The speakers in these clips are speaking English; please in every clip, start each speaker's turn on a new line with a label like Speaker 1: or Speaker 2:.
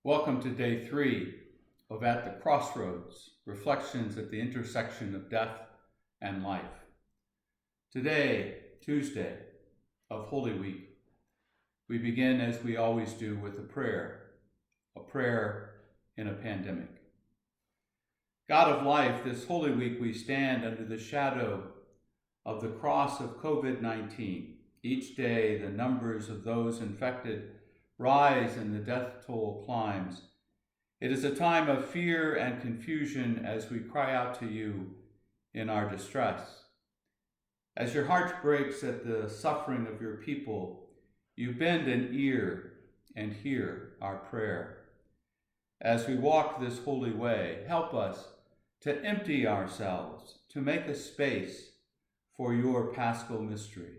Speaker 1: Welcome to day 3 of At the Crossroads, Reflections at the Intersection of Death and Life. Today, Tuesday of Holy Week, we begin as we always do with a prayer in a pandemic. God of life, this Holy Week we stand under the shadow of the cross of COVID-19. Each day the numbers of those infected rise and the death toll climbs. It is a time of fear and confusion as we cry out to you in our distress. As your heart breaks at the suffering of your people, you bend an ear and hear our prayer. As we walk this holy way, help us to empty ourselves, to make a space for your paschal mystery.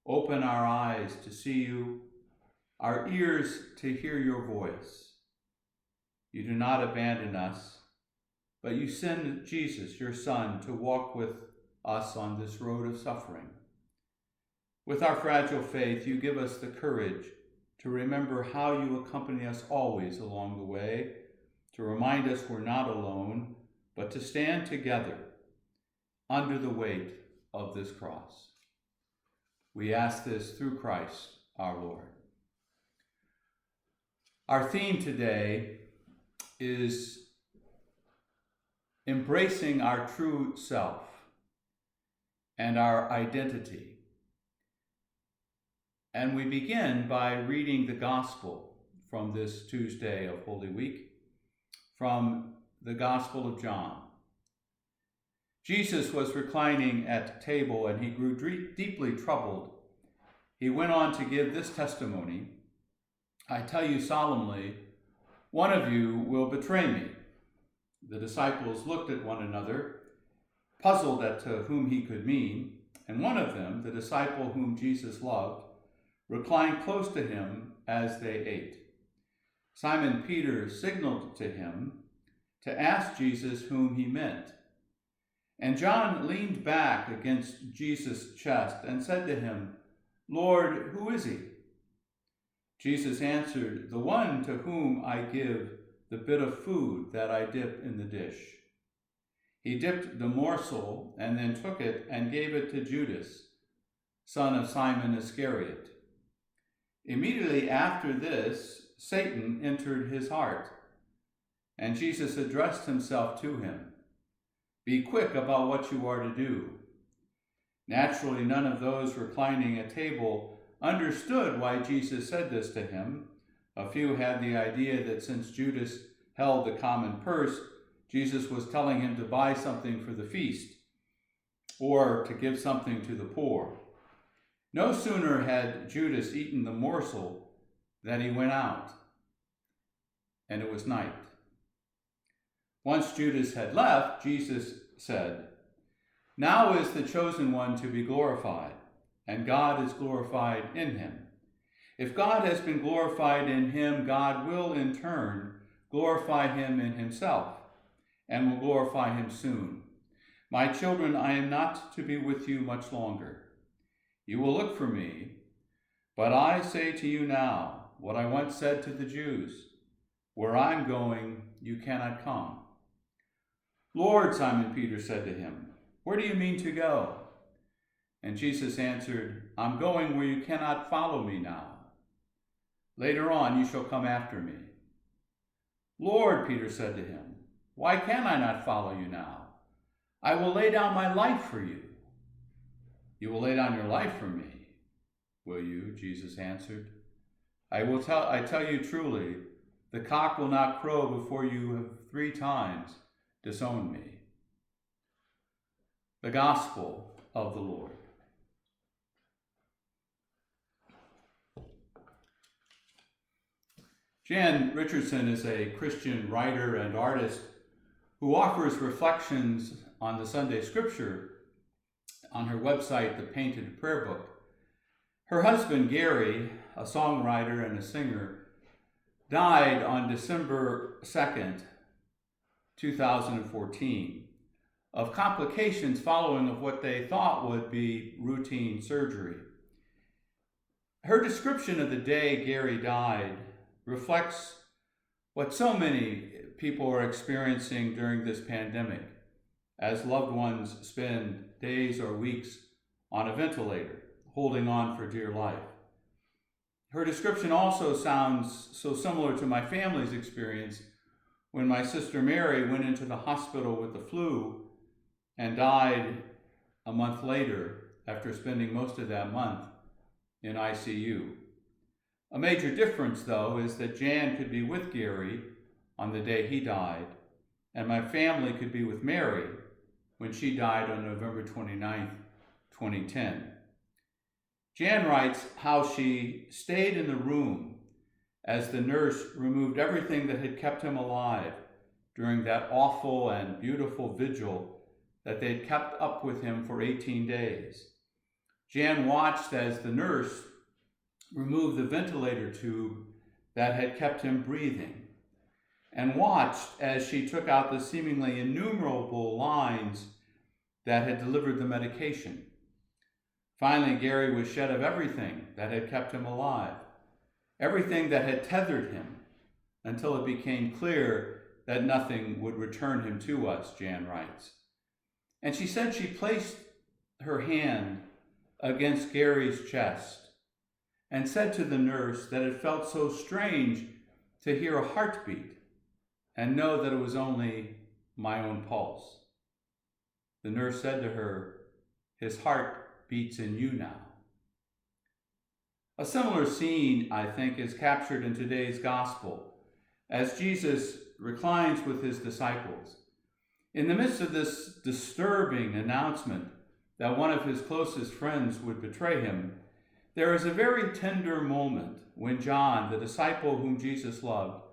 Speaker 1: Open our eyes to see you, our ears to hear your voice. You do not abandon us, but you send Jesus, your Son, to walk with us on this road of suffering. With our fragile faith, you give us the courage to remember how you accompany us always along the way, to remind us we're not alone, but to stand together under the weight of this cross. We ask this through Christ our Lord. Our theme today is embracing our true self and our identity. And we begin by reading the Gospel from this Tuesday of Holy Week, from the Gospel of John. Jesus was reclining at table and he grew deeply troubled. He went on to give this testimony: I tell you solemnly, one of you will betray me. The disciples looked at one another, puzzled as to whom he could mean, and one of them, the disciple whom Jesus loved, reclined close to him as they ate. Simon Peter signaled to him to ask Jesus whom he meant. And John leaned back against Jesus' chest and said to him, Lord, who is he? Jesus answered, the one to whom I give the bit of food that I dip in the dish. He dipped the morsel and then took it and gave it to Judas, son of Simon Iscariot. Immediately after this, Satan entered his heart, and Jesus addressed himself to him. Be quick about what you are to do. Naturally, none of those reclining at table understood why Jesus said this to him. A few had the idea that since Judas held the common purse, Jesus was telling him to buy something for the feast or to give something to the poor. No sooner had Judas eaten the morsel than he went out, and it was night. Once Judas had left, Jesus said, Now is the chosen one to be glorified, and God is glorified in him. If God has been glorified in him, God will in turn glorify him in himself, and will glorify him soon. My children, I am not to be with you much longer. You will look for me, but I say to you now what I once said to the Jews, where I'm going, you cannot come. Lord, Simon Peter said to him, where do you mean to go? And Jesus answered, I'm going where you cannot follow me now. Later on you shall come after me. Lord, Peter said to him, why can I not follow you now? I will lay down my life for you. You will lay down your life for me, will you? Jesus answered. I tell you truly, the cock will not crow before you have 3 times disowned me. The Gospel of the Lord. Jan Richardson is a Christian writer and artist who offers reflections on the Sunday Scripture on her website, The Painted Prayer Book. Her husband, Gary, a songwriter and a singer, died on December 2nd, 2014, of complications following of what they thought would be routine surgery. Her description of the day Gary died reflects what so many people are experiencing during this pandemic as loved ones spend days or weeks on a ventilator, holding on for dear life. Her description also sounds so similar to my family's experience when my sister Mary went into the hospital with the flu and died a month later after spending most of that month in ICU. A major difference, though, is that Jan could be with Gary on the day he died, and my family could be with Mary when she died on November 29th, 2010. Jan writes how she stayed in the room as the nurse removed everything that had kept him alive during that awful and beautiful vigil that they'd kept up with him for 18 days. Jan watched as the nurse removed the ventilator tube that had kept him breathing, and watched as she took out the seemingly innumerable lines that had delivered the medication. Finally, Gary was shed of everything that had kept him alive, everything that had tethered him, until it became clear that nothing would return him to us, Jan writes. And she said she placed her hand against Gary's chest and said to the nurse that it felt so strange to hear a heartbeat and know that it was only my own pulse. The nurse said to her, "His heart beats in you now." A similar scene, I think, is captured in today's gospel as Jesus reclines with his disciples. In the midst of this disturbing announcement that one of his closest friends would betray him, there is a very tender moment when John, the disciple whom Jesus loved,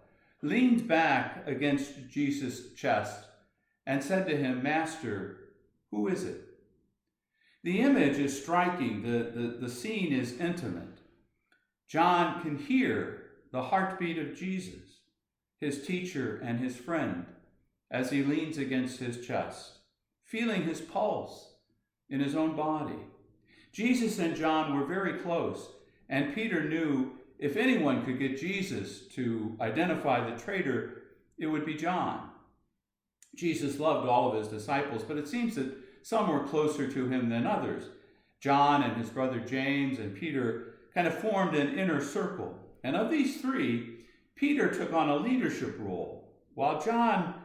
Speaker 1: leaned back against Jesus' chest and said to him, "Master, who is it?" The image is striking. The scene is intimate. John can hear the heartbeat of Jesus, his teacher and his friend, as he leans against his chest, feeling his pulse in his own body. Jesus and John were very close, and Peter knew if anyone could get Jesus to identify the traitor, it would be John. Jesus loved all of his disciples, but it seems that some were closer to him than others. John and his brother James and Peter kind of formed an inner circle. And of these three, Peter took on a leadership role, while John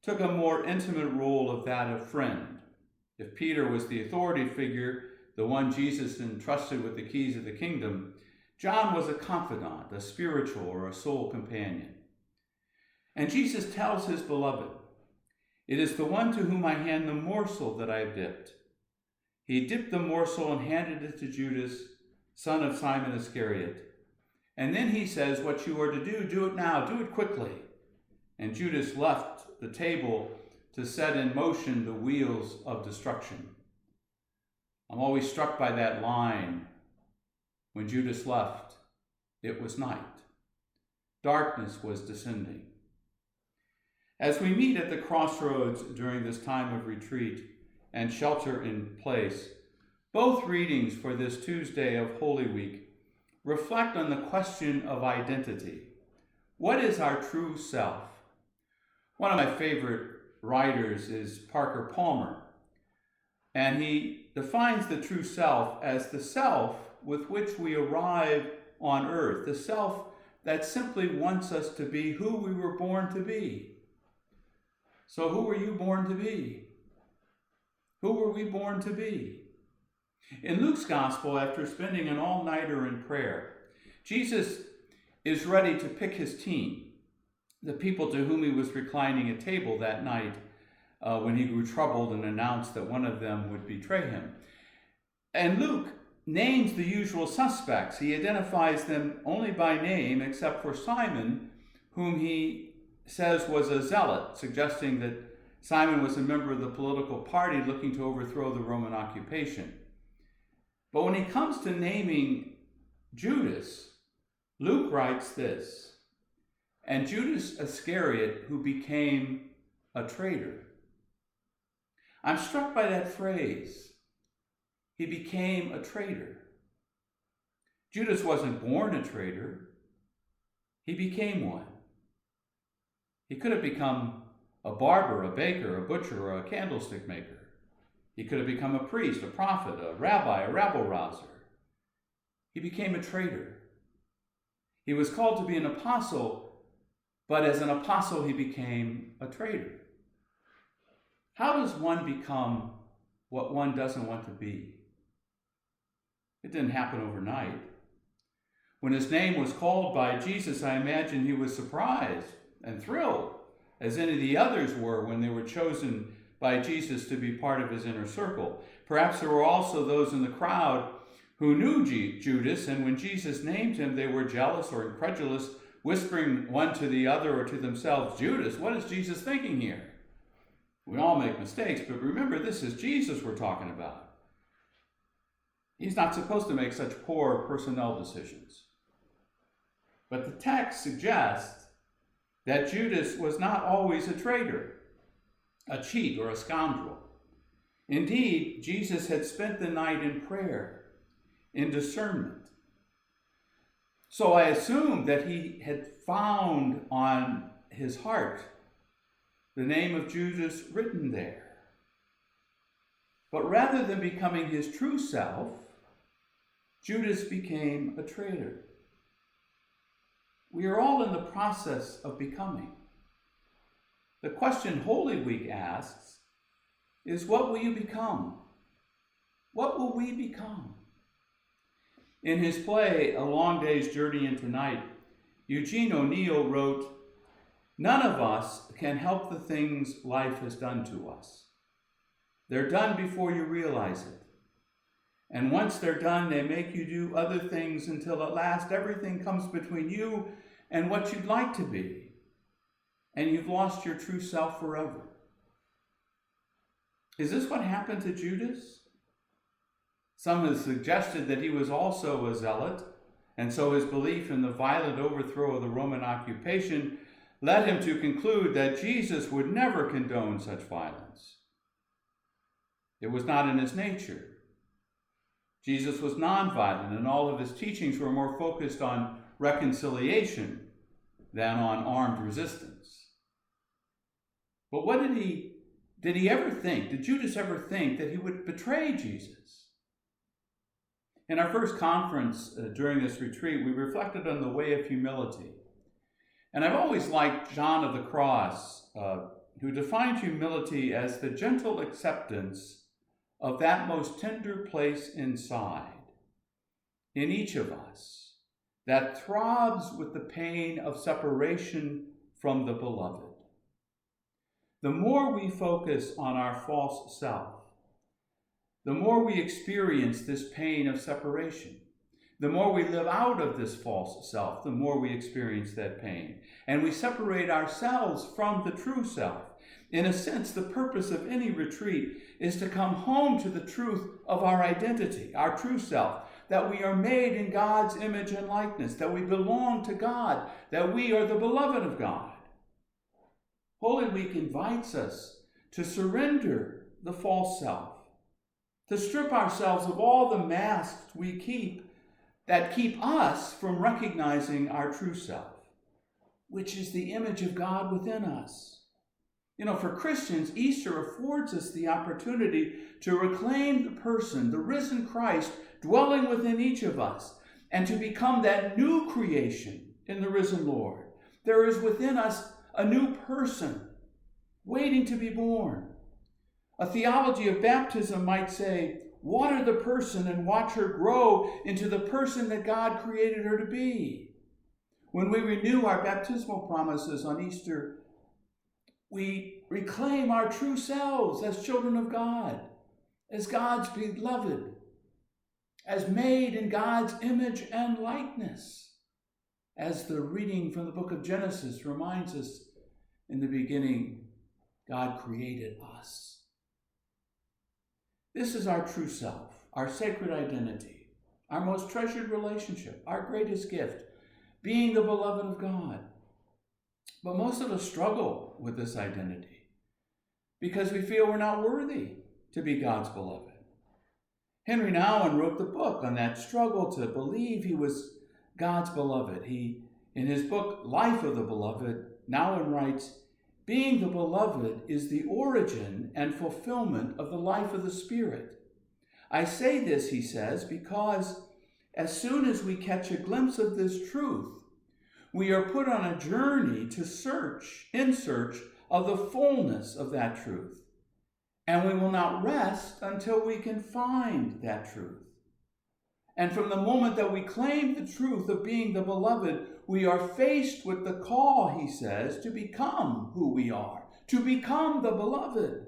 Speaker 1: took a more intimate role of that of friend. If Peter was the authority figure, the one Jesus entrusted with the keys of the kingdom, John was a confidant, a spiritual or a soul companion. And Jesus tells his beloved, "It is the one to whom I hand the morsel that I have dipped." He dipped the morsel and handed it to Judas, son of Simon Iscariot. And then he says, "What you are to do, do it now, do it quickly." And Judas left the table to set in motion the wheels of destruction. I'm always struck by that line. When Judas left, it was night. Darkness was descending. As we meet at the crossroads during this time of retreat and shelter in place, both readings for this Tuesday of Holy Week reflect on the question of identity. What is our true self? One of my favorite writers is Parker Palmer, and he defines the true self as the self with which we arrive on earth, the self that simply wants us to be who we were born to be. So who were you born to be? Who were we born to be? In Luke's gospel, after spending an all-nighter in prayer, Jesus is ready to pick his team, the people to whom he was reclining at table that night when he grew troubled and announced that one of them would betray him. And Luke names the usual suspects. He identifies them only by name, except for Simon, whom he says was a zealot, suggesting that Simon was a member of the political party looking to overthrow the Roman occupation. But when he comes to naming Judas, Luke writes this, "And Judas Iscariot, who became a traitor." I'm struck by that phrase. He became a traitor. Judas wasn't born a traitor. He became one. He could have become a barber, a baker, a butcher, or a candlestick maker. He could have become a priest, a prophet, a rabbi, a rabble-rouser. He became a traitor. He was called to be an apostle, but as an apostle he became a traitor. How does one become what one doesn't want to be? It didn't happen overnight. When his name was called by Jesus, I imagine he was surprised and thrilled, as any of the others were when they were chosen by Jesus to be part of his inner circle. Perhaps there were also those in the crowd who knew Judas, and when Jesus named him, they were jealous or incredulous, whispering one to the other or to themselves, "Judas, what is Jesus thinking here?" We all make mistakes, but remember, this is Jesus we're talking about. He's not supposed to make such poor personnel decisions. But the text suggests that Judas was not always a traitor, a cheat, or a scoundrel. Indeed, Jesus had spent the night in prayer, in discernment. So I assumed that he had found on his heart the name of Judas written there. But rather than becoming his true self, Judas became a traitor. We are all in the process of becoming. The question Holy Week asks is, what will you become? What will we become? In his play, A Long Day's Journey into Night, Eugene O'Neill wrote, "None of us can help the things life has done to us. They're done before you realize it. And once they're done, they make you do other things until at last everything comes between you and what you'd like to be. And you've lost your true self forever." Is this what happened to Judas? Some have suggested that he was also a zealot, and so his belief in the violent overthrow of the Roman occupation led him to conclude that Jesus would never condone such violence. It was not in his nature. Jesus was nonviolent, and all of his teachings were more focused on reconciliation than on armed resistance. But what did he ever think? Did Judas ever think that he would betray Jesus? In our first conference during this retreat, we reflected on the way of humility. And I've always liked John of the Cross, who defined humility as the gentle acceptance of that most tender place inside, in each of us, that throbs with the pain of separation from the beloved. The more we focus on our false self, the more we experience this pain of separation. The more we live out of this false self, the more we experience that pain. And we separate ourselves from the true self. In a sense, the purpose of any retreat is to come home to the truth of our identity, our true self, that we are made in God's image and likeness, that we belong to God, that we are the beloved of God. Holy Week invites us to surrender the false self, to strip ourselves of all the masks we keep that keep us from recognizing our true self, which is the image of God within us. You know, for Christians, Easter affords us the opportunity to reclaim the person, the risen Christ, dwelling within each of us, and to become that new creation in the risen Lord. There is within us a new person waiting to be born. A theology of baptism might say, water the person and watch her grow into the person that God created her to be. When we renew our baptismal promises on Easter, we reclaim our true selves as children of God, as God's beloved, as made in God's image and likeness. As the reading from the book of Genesis reminds us, in the beginning, God created us. This is our true self, our sacred identity, our most treasured relationship, our greatest gift, being the beloved of God. But most of us struggle with this identity because we feel we're not worthy to be God's beloved. Henry Nouwen wrote the book on that struggle to believe he was God's beloved. He, in his book, Life of the Beloved, now and writes, being the beloved is the origin and fulfillment of the life of the Spirit. I say this, he says, because as soon as we catch a glimpse of this truth, we are put on a journey to search of the fullness of that truth. And we will not rest until we can find that truth. And from the moment that we claim the truth of being the beloved, we are faced with the call, he says, to become who we are, to become the beloved.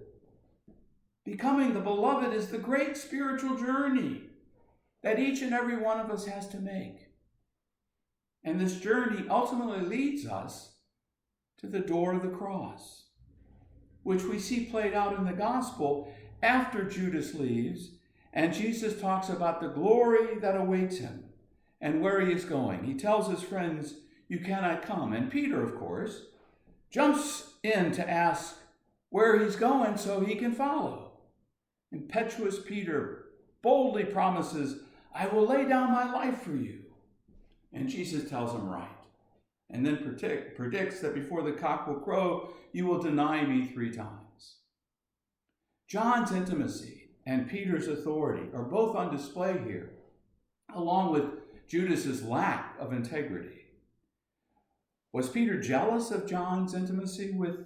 Speaker 1: Becoming the beloved is the great spiritual journey that each and every one of us has to make. And this journey ultimately leads us to the door of the cross, which we see played out in the gospel after Judas leaves, and Jesus talks about the glory that awaits him and where he is going. He tells his friends, you cannot come. And Peter, of course, jumps in to ask where he's going so he can follow. Impetuous Peter boldly promises, I will lay down my life for you. And Jesus tells him, right. And then predicts that before the cock will crow, you will deny me 3 times. John's intimacy and Peter's authority are both on display here, along with Judas's lack of integrity. Was Peter jealous of John's intimacy with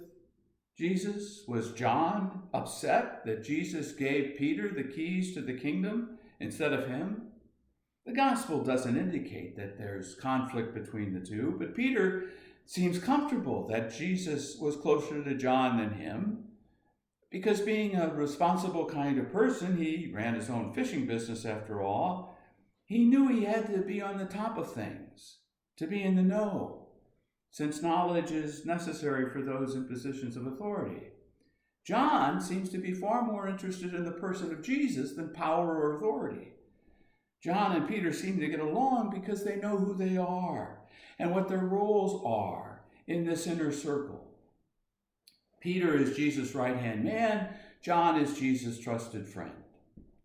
Speaker 1: Jesus? Was John upset that Jesus gave Peter the keys to the kingdom instead of him? The gospel doesn't indicate that there's conflict between the two, but Peter seems comfortable that Jesus was closer to John than him, because being a responsible kind of person, he ran his own fishing business after all, he knew he had to be on the top of things, to be in the know, since knowledge is necessary for those in positions of authority. John seems to be far more interested in the person of Jesus than power or authority. John and Peter seem to get along because they know who they are and what their roles are in this inner circle. Peter is Jesus' right-hand man. John is Jesus' trusted friend.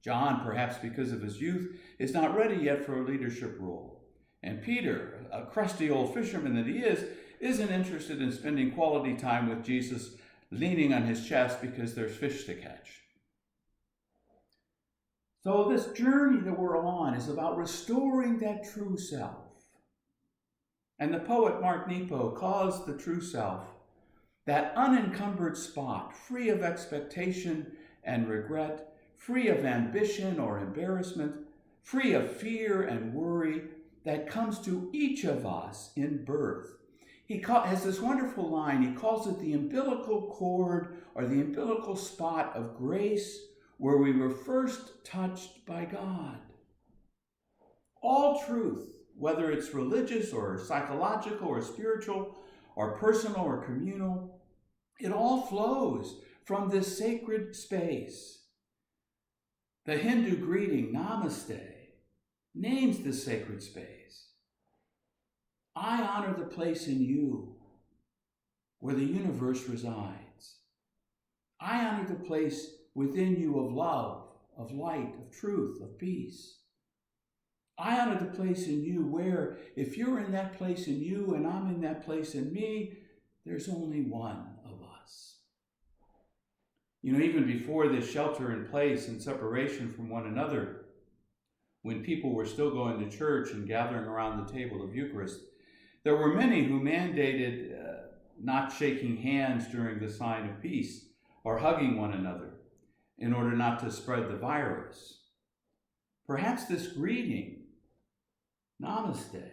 Speaker 1: John, perhaps because of his youth, is not ready yet for a leadership role. And Peter, a crusty old fisherman that he is, isn't interested in spending quality time with Jesus, leaning on his chest because there's fish to catch. So this journey that we're on is about restoring that true self. And the poet Mark Nepo calls the true self that unencumbered spot, free of expectation and regret, free of ambition or embarrassment, free of fear and worry that comes to each of us in birth. He has this wonderful line. He calls it the umbilical cord or the umbilical spot of grace where we were first touched by God. All truth, whether it's religious or psychological or spiritual or personal or communal, it all flows from this sacred space. The Hindu greeting, Namaste, names this sacred space. I honor the place in you where the universe resides. I honor the place within you of love, of light, of truth, of peace. I honor the place in you where, if you're in that place in you and I'm in that place in me, there's only one of us. You know, even before this shelter in place and separation from one another, when people were still going to church and gathering around the table of Eucharist, there were many who mandated not shaking hands during the sign of peace or hugging one another in order not to spread the virus. Perhaps this greeting, Namaste,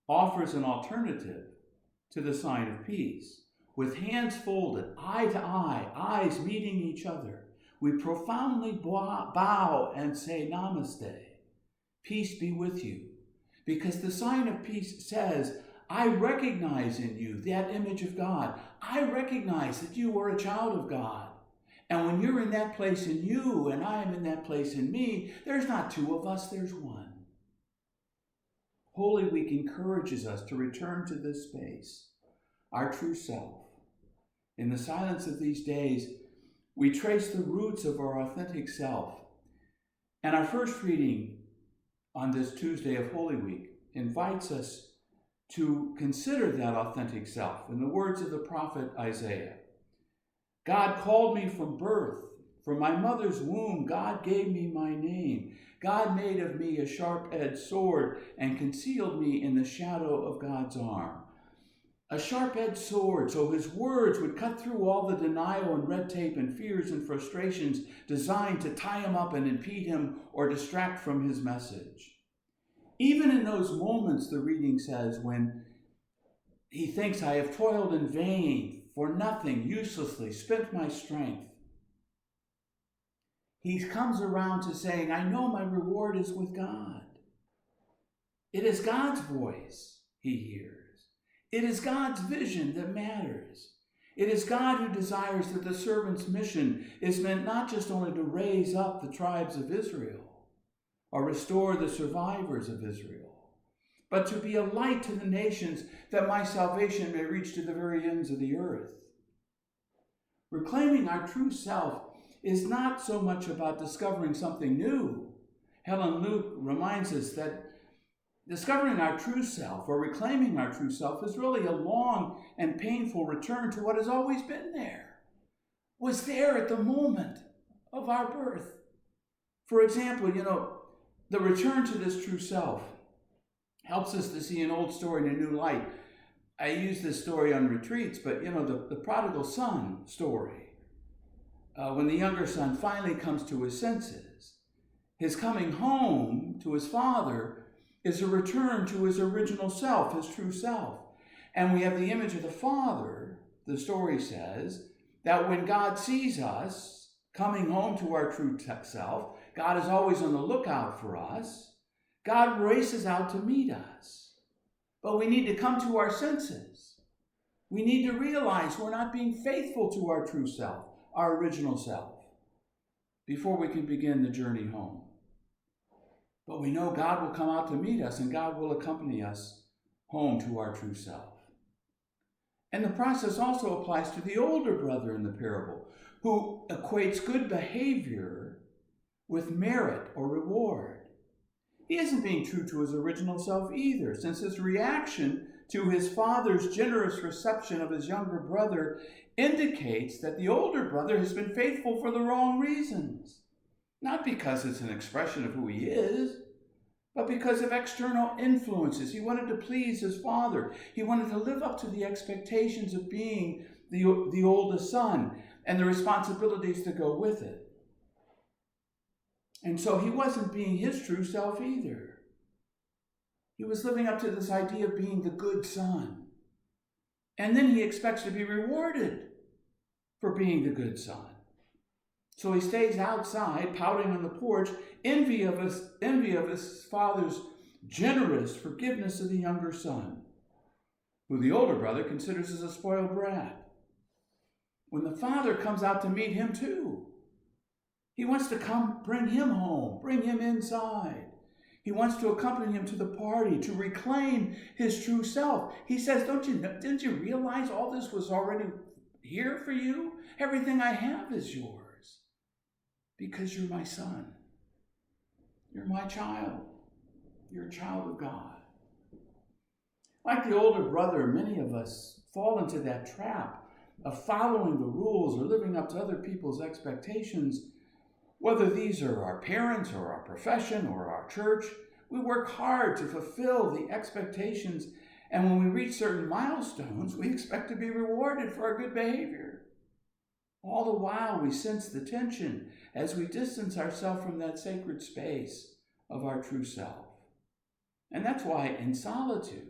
Speaker 1: offers an alternative to the sign of peace. With hands folded, eye to eye, eyes meeting each other, we profoundly bow and say Namaste. Peace be with you. Because the sign of peace says, I recognize in you that image of God. I recognize that you are a child of God. And when you're in that place in you and I am in that place in me, there's not two of us, there's one. Holy Week encourages us to return to this space, our true self. In the silence of these days, we trace the roots of our authentic self. And our first reading on this Tuesday of Holy Week invites us to consider that authentic self. In the words of the prophet Isaiah, God called me from birth. From my mother's womb, God gave me my name. God made of me a sharp-edged sword and concealed me in the shadow of God's arm. A sharp-edged sword, so his words would cut through all the denial and red tape and fears and frustrations designed to tie him up and impede him or distract from his message. Even in those moments, the reading says, when he thinks, I have toiled in vain, for nothing, uselessly, spent my strength, he comes around to saying, I know my reward is with God. It is God's voice he hears. It is God's vision that matters. It is God who desires that the servant's mission is meant not just only to raise up the tribes of Israel or restore the survivors of Israel, but to be a light to the nations that my salvation may reach to the very ends of the earth. Reclaiming our true self is not so much about discovering something new. Helen Luke reminds us that discovering our true self or reclaiming our true self is really a long and painful return to what has always been there, was there at the moment of our birth. For example, the return to this true self helps us to see an old story in a new light. I use this story on retreats, but the prodigal son story. When the younger son finally comes to his senses, his coming home to his father is a return to his original self, his true self. And we have the image of the father, the story says, that when God sees us coming home to our true self, God is always on the lookout for us. God races out to meet us. But we need to come to our senses. We need to realize we're not being faithful to our true self, our original self, before we can begin the journey home. But we know God will come out to meet us and God will accompany us home to our true self. And the process also applies to the older brother in the parable, who equates good behavior with merit or reward. He isn't being true to his original self either, since his reaction to his father's generous reception of his younger brother indicates that the older brother has been faithful for the wrong reasons. Not because it's an expression of who he is, but because of external influences. He wanted to please his father. He wanted to live up to the expectations of being the oldest son and the responsibilities that go with it. And so he wasn't being his true self either. He was living up to this idea of being the good son. And then he expects to be rewarded for being the good son. So he stays outside, pouting on the porch, envy of his father's generous forgiveness of the younger son, who the older brother considers as a spoiled brat. When the father comes out to meet him too, he wants to come bring him home, bring him inside. He wants to accompany him to the party, to reclaim his true self. He says, didn't you realize all this was already here for you? Everything I have is yours. Because you're my son. You're my child. You're a child of God. Like the older brother, many of us fall into that trap of following the rules or living up to other people's expectations. Whether these are our parents or our profession or our church, we work hard to fulfill the expectations, and when we reach certain milestones, we expect to be rewarded for our good behavior. All the while, we sense the tension as we distance ourselves from that sacred space of our true self. And that's why solitude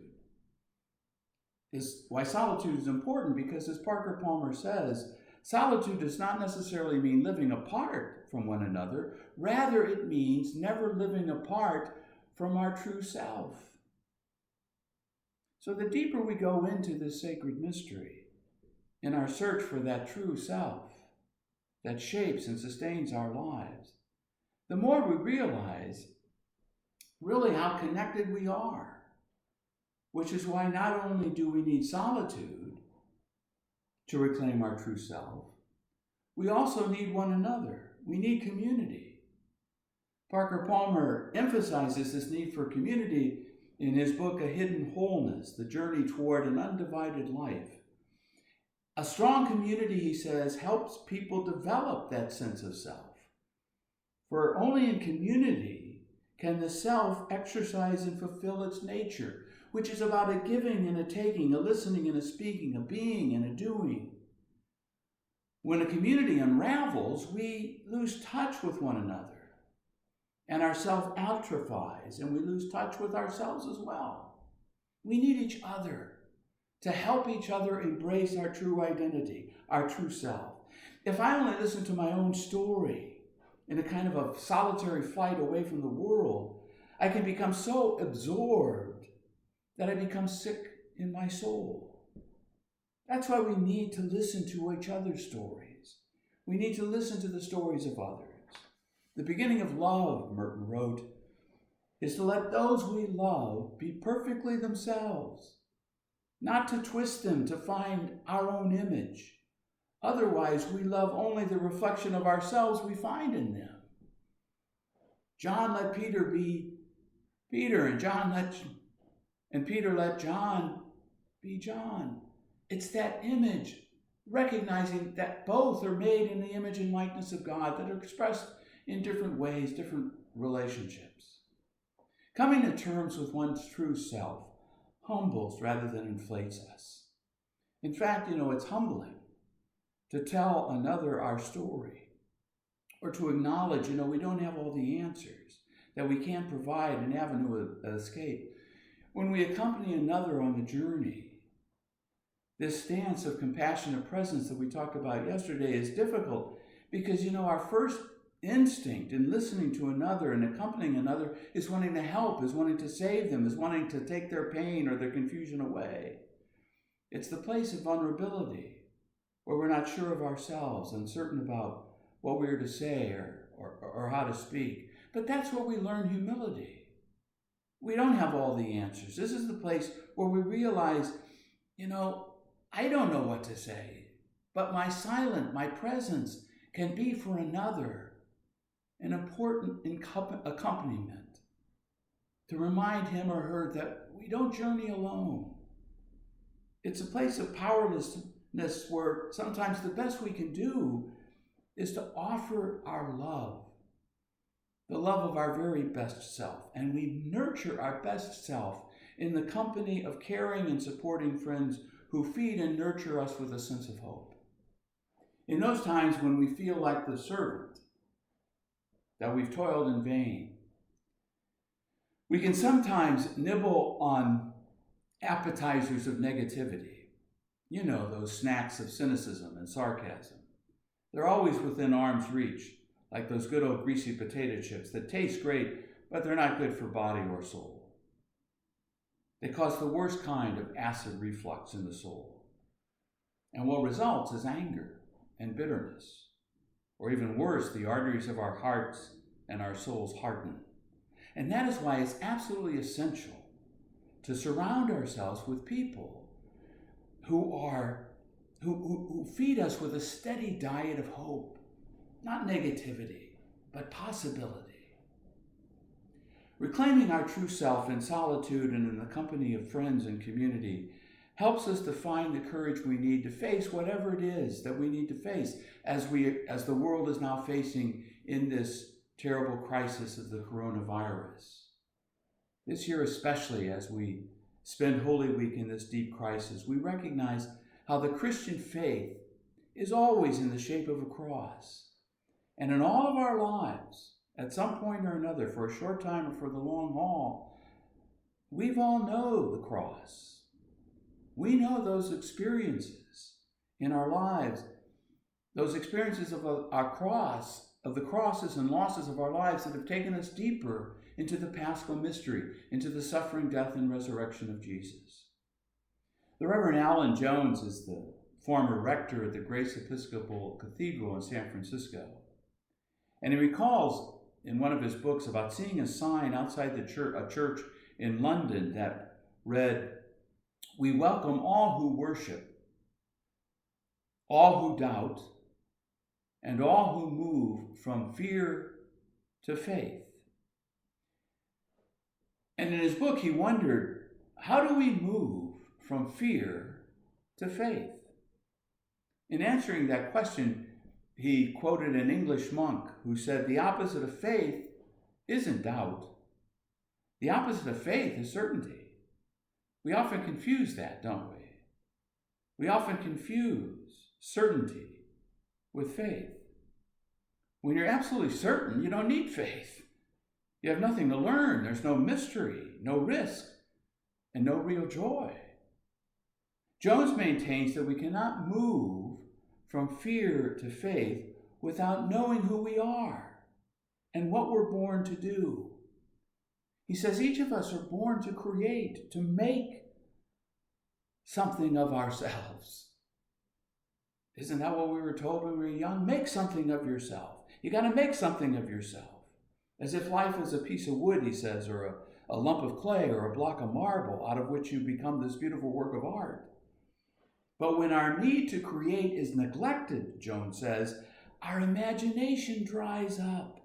Speaker 1: is important, because as Parker Palmer says, solitude does not necessarily mean living apart from one another. Rather, it means never living apart from our true self. So the deeper we go into this sacred mystery, in our search for that true self that shapes and sustains our lives, the more we realize really how connected we are, which is why not only do we need solitude to reclaim our true self, we also need one another. We need community. Parker Palmer emphasizes this need for community in his book, A Hidden Wholeness, The Journey Toward an Undivided Life. A strong community, he says, helps people develop that sense of self. For only in community can the self exercise and fulfill its nature, which is about a giving and a taking, a listening and a speaking, a being and a doing. When a community unravels, we lose touch with one another, and our self atrophies, and we lose touch with ourselves as well. We need each other to help each other embrace our true identity, our true self. If I only listen to my own story in a kind of a solitary flight away from the world, I can become so absorbed that I become sick in my soul. That's why we need to listen to each other's stories. We need to listen to the stories of others. The beginning of love, Merton wrote, is to let those we love be perfectly themselves, not to twist them to find our own image. Otherwise, we love only the reflection of ourselves we find in them. John let Peter be Peter, and Peter let John be John. It's that image, recognizing that both are made in the image and likeness of God, that are expressed in different ways, different relationships. Coming to terms with one's true self humbles rather than inflates us. In fact, it's humbling to tell another our story, or to acknowledge, we don't have all the answers, that we can't provide an avenue of escape. When we accompany another on the journey, this stance of compassionate presence that we talked about yesterday is difficult because, our first instinct in listening to another and accompanying another is wanting to help, is wanting to save them, is wanting to take their pain or their confusion away. It's the place of vulnerability where we're not sure of ourselves, uncertain about what we're to say or how to speak. But that's where we learn humility. We don't have all the answers. This is the place where we realize, I don't know what to say, but my presence can be for another an important accompaniment to remind him or her that we don't journey alone. It's a place of powerlessness where sometimes the best we can do is to offer our love, the love of our very best self. And we nurture our best self in the company of caring and supporting friends who feed and nurture us with a sense of hope. In those times when we feel like the servant, that we've toiled in vain, we can sometimes nibble on appetizers of negativity. Those snacks of cynicism and sarcasm. They're always within arm's reach, like those good old greasy potato chips that taste great, but they're not good for body or soul. They cause the worst kind of acid reflux in the soul. And what results is anger and bitterness. Or even worse, the arteries of our hearts and our souls harden. And that is why it's absolutely essential to surround ourselves with people who feed us with a steady diet of hope, not negativity, but possibility. Reclaiming our true self in solitude and in the company of friends and community helps us to find the courage we need to face whatever it is that we need to face as the world is now facing in this terrible crisis of the coronavirus. This year especially, as we spend Holy Week in this deep crisis, we recognize how the Christian faith is always in the shape of a cross. And in all of our lives, at some point or another, for a short time or for the long haul, we've all know the cross. We know those experiences in our lives, those experiences of our cross, of the crosses and losses of our lives that have taken us deeper into the Paschal mystery, into the suffering, death, and resurrection of Jesus. The Reverend Alan Jones is the former rector at the Grace Episcopal Cathedral in San Francisco. And he recalls in one of his books about seeing a sign outside a church in London that read, "We welcome all who worship, all who doubt, and all who move from fear to faith." And in his book, he wondered, how do we move from fear to faith? In answering that question, he quoted an English monk who said, the opposite of faith isn't doubt. The opposite of faith is certainty. We often confuse that, don't we? We often confuse certainty with faith. When you're absolutely certain, you don't need faith. You have nothing to learn. There's no mystery, no risk, and no real joy. Jones maintains that we cannot move from fear to faith without knowing who we are and what we're born to do. He says each of us are born to create, to make something of ourselves. Isn't that what we were told when we were young? Make something of yourself. You got to make something of yourself. As if life is a piece of wood, he says, or a lump of clay or a block of marble out of which you become this beautiful work of art. But when our need to create is neglected, Jones says, our imagination dries up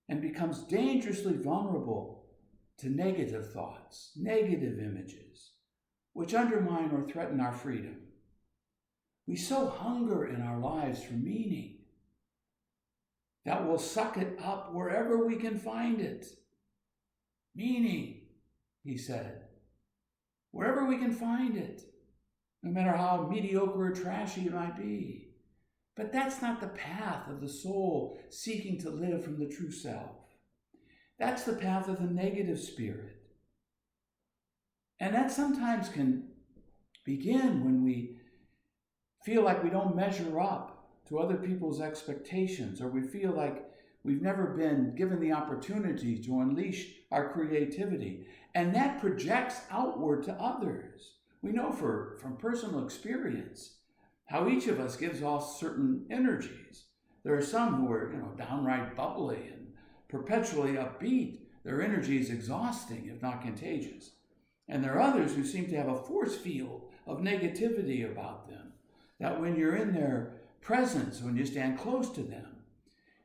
Speaker 1: and becomes dangerously vulnerable to negative thoughts, negative images, which undermine or threaten our freedom. We so hunger in our lives for meaning that we'll suck it up wherever we can find it. Meaning, he said, wherever we can find it, no matter how mediocre or trashy it might be. But that's not the path of the soul seeking to live from the true self. That's the path of the negative spirit. And that sometimes can begin when we feel like we don't measure up to other people's expectations, or we feel like we've never been given the opportunity to unleash our creativity. And that projects outward to others. We know from personal experience how each of us gives off certain energies. There are some who are, downright bubbly and perpetually upbeat. Their energy is exhausting, if not contagious. And there are others who seem to have a force field of negativity about them, that when you're in their presence, when you stand close to them,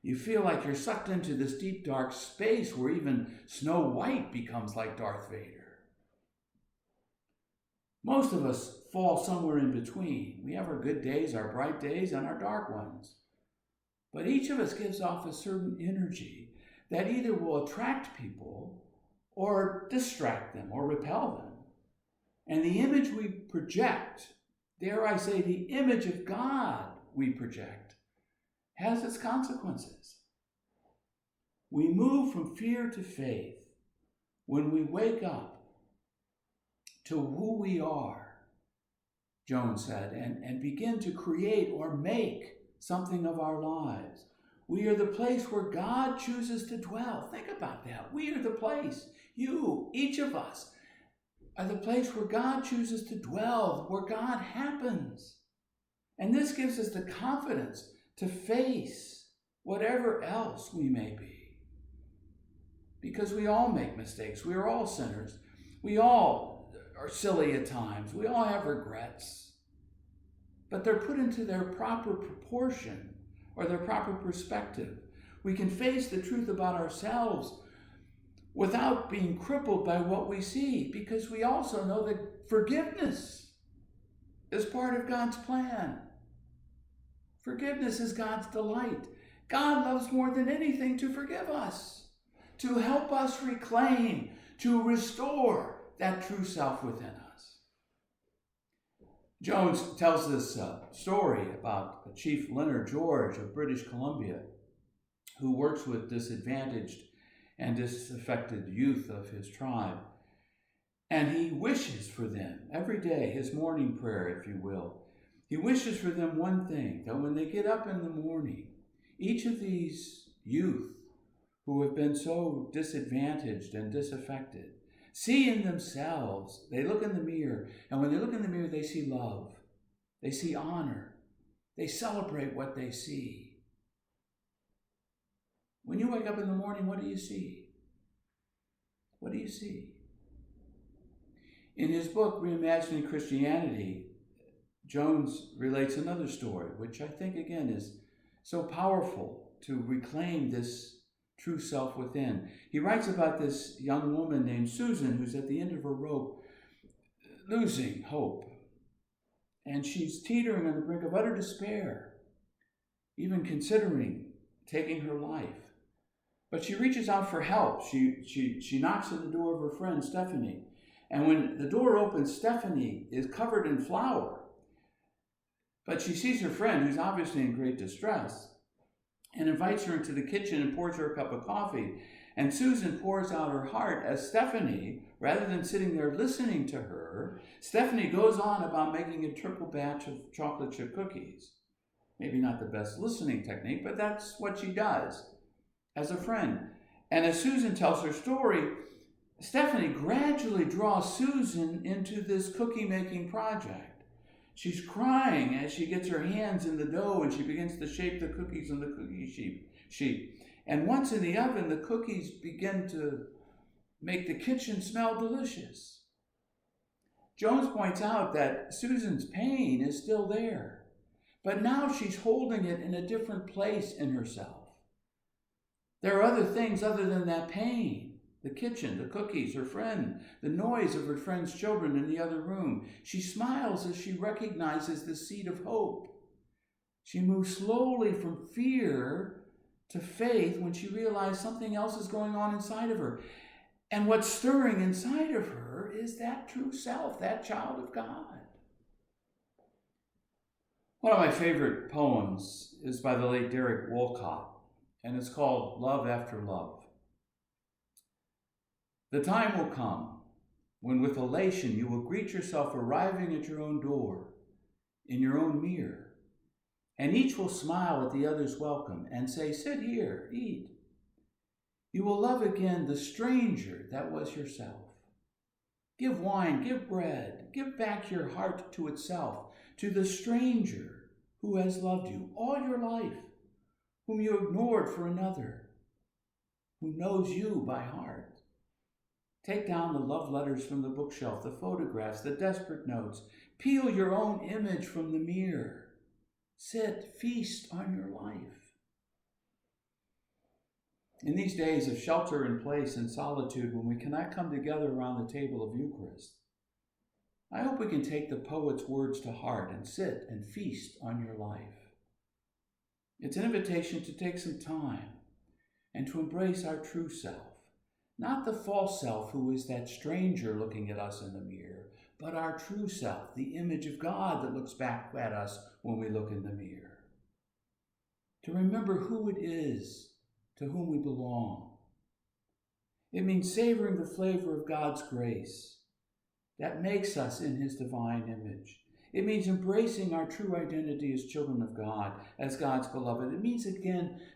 Speaker 1: you feel like you're sucked into this deep, dark space where even Snow White becomes like Darth Vader. Most of us fall somewhere in between. We have our good days, our bright days, and our dark ones. But each of us gives off a certain energy that either will attract people or distract them or repel them. And the image we project, dare I say, the image of God we project, has its consequences. We move from fear to faith when we wake up to who we are, Jones said, and begin to create or make something of our lives. We are the place where God chooses to dwell. Think about that. We are the place. You, each of us, are the place where God chooses to dwell, where God happens. And this gives us the confidence to face whatever else we may be. Because we all make mistakes. We are all sinners. We all are silly at times. We all have regrets. But they're put into their proper proportion or their proper perspective. We can face the truth about ourselves without being crippled by what we see, because we also know that forgiveness is part of God's plan. Forgiveness is God's delight. God loves more than anything to forgive us, to help us reclaim, to restore that true self within us. Jones tells this story about Chief Leonard George of British Columbia, who works with disadvantaged and disaffected youth of his tribe. And he wishes for them every day, his morning prayer, if you will. He wishes for them one thing, that when they get up in the morning, each of these youth who have been so disadvantaged and disaffected see in themselves, they look in the mirror, and when they look in the mirror, they see love, they see honor, they celebrate what they see. When you wake up in the morning, what do you see? What do you see? In his book, Reimagining Christianity, Jones relates another story, which I think, again, is so powerful to reclaim this true self within. He writes about this young woman named Susan who's at the end of her rope, losing hope. And she's teetering on the brink of utter despair, even considering taking her life. But she reaches out for help. She knocks on the door of her friend, Stephanie. And when the door opens, Stephanie is covered in flour. But she sees her friend, who's obviously in great distress, and invites her into the kitchen and pours her a cup of coffee. And Susan pours out her heart as Stephanie, rather than sitting there listening to her, Stephanie goes on about making a triple batch of chocolate chip cookies. Maybe not the best listening technique, but that's what she does as a friend. And as Susan tells her story, Stephanie gradually draws Susan into this cookie-making project. She's crying as she gets her hands in the dough and she begins to shape the cookies on the cookie sheet. And once in the oven, the cookies begin to make the kitchen smell delicious. Jones points out that Susan's pain is still there, but now she's holding it in a different place in herself. There are other things other than that pain. The kitchen, the cookies, her friend, the noise of her friend's children in the other room. She smiles as she recognizes the seed of hope. She moves slowly from fear to faith when she realizes something else is going on inside of her. And what's stirring inside of her is that true self, that child of God. One of my favorite poems is by the late Derek Walcott, and it's called Love After Love. The time will come when with elation you will greet yourself arriving at your own door, in your own mirror, and each will smile at the other's welcome and say, sit here, eat. You will love again the stranger that was yourself. Give wine, give bread, give back your heart to itself, to the stranger who has loved you all your life, whom you ignored for another, who knows you by heart. Take down the love letters from the bookshelf, the photographs, the desperate notes. Peel your own image from the mirror. Sit, feast on your life. In these days of shelter in place and solitude, when we cannot come together around the table of Eucharist, I hope we can take the poet's words to heart and sit and feast on your life. It's an invitation to take some time and to embrace our true self. Not the false self who is that stranger looking at us in the mirror, but our true self, the image of God that looks back at us when we look in the mirror. To remember who it is to whom we belong. It means savoring the flavor of God's grace that makes us in his divine image. It means embracing our true identity as children of God, as God's beloved. It means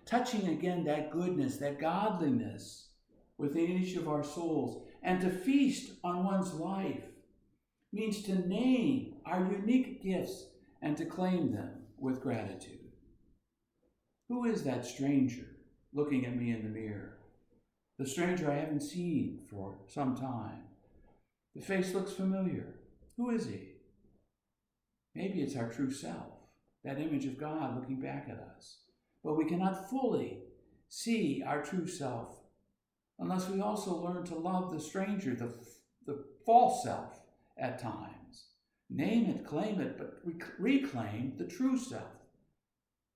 Speaker 1: touching again that goodness, that godliness within each of our souls, and to feast on one's life means to name our unique gifts and to claim them with gratitude. Who is that stranger looking at me in the mirror? The stranger I haven't seen for some time. The face looks familiar. Who is he? Maybe it's our true self, that image of God looking back at us. But we cannot fully see our true self unless we also learn to love the stranger, the false self at times. Name it, claim it, but reclaim the true self.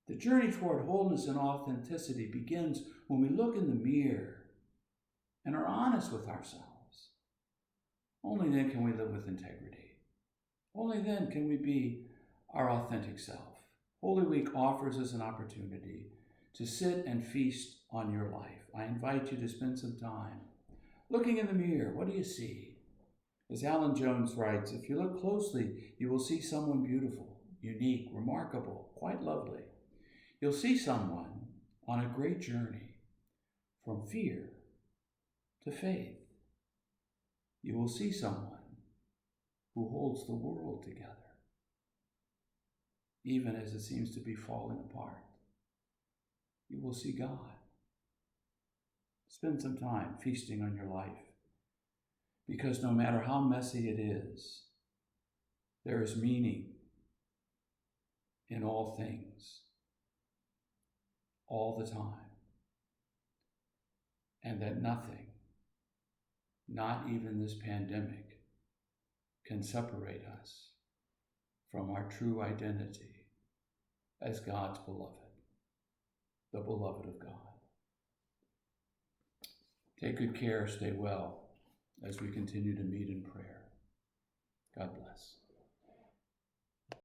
Speaker 1: The journey toward wholeness and authenticity begins when we look in the mirror and are honest with ourselves. Only then can we live with integrity. Only then can we be our authentic self. Holy Week offers us an opportunity to sit and feast on your life. I invite you to spend some time looking in the mirror. What do you see? As Alan Jones writes, if you look closely, you will see someone beautiful, unique, remarkable, quite lovely. You'll see someone on a great journey from fear to faith. You will see someone who holds the world together, even as it seems to be falling apart. You will see God. Spend some time feasting on your life, because no matter how messy it is, there is meaning in all things, all the time. and that nothing, not even this pandemic, can separate us from our true identity as God's beloved, the beloved of God. Take good care, stay well, as we continue to meet in prayer. God bless.